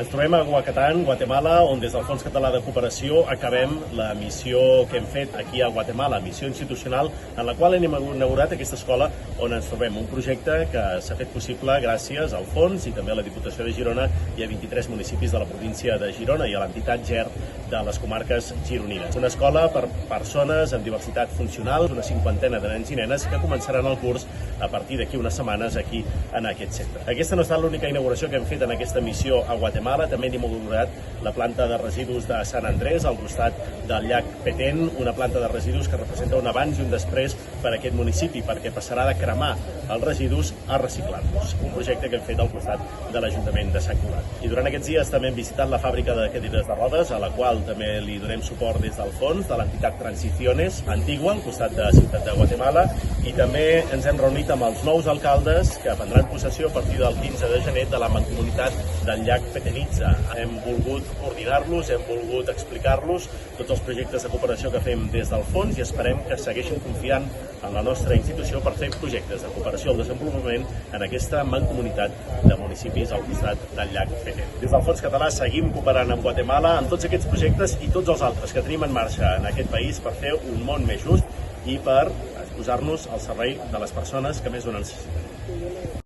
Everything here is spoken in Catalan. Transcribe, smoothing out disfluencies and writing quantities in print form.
Ens trobem a Huacatán, Guatemala, on des del Fons Català de Cooperació acabem la missió que hem fet aquí a Guatemala, missió institucional, en la qual hem inaugurat aquesta escola on ens trobem. Un projecte que s'ha fet possible gràcies al Fons i també a la Diputació de Girona i a 23 municipis de la província de Girona i a l'entitat GER de les comarques gironines. Una escola per persones amb diversitat funcional, una 50ena de nens i nenes que començaran el curs a partir d'aquí unes setmanes aquí en aquest centre. Aquesta no ha estat l'única inauguració que hem fet en aquesta missió a Guatemala. També hem inaugurat la planta de residus de Sant Andrés, al costat del llac Petén, una planta de residus que representa un abans i un després per a aquest municipi, perquè passarà de cremar els residus a reciclar-los. Un projecte que hem fet al costat de l'Ajuntament de Sant Cugat. I durant aquests dies també hem visitat la fàbrica de cadires de rodes, a la qual també li donem suport des del fons de l'entitat Transiciones Antigua, al costat de Ciutat de Guatemala, i també ens hem reunit amb els nous alcaldes que prendran possessió a partir del 15 de gener de la mancomunitat del llac Petenitza. Hem volgut coordinar-los, hem volgut explicar-los tots els projectes de cooperació que fem des del fons i esperem que segueixin confiant en la nostra institució per fer projectes de cooperació al desenvolupament en aquesta mancomunitat de municipis al costat del llac Petén. Des del Fons Català seguim cooperant amb Guatemala en tots aquests projectes i tots els altres que tenim en marxa en aquest país per fer un món més just i per posar-nos al servei de les persones que més ho necessiten.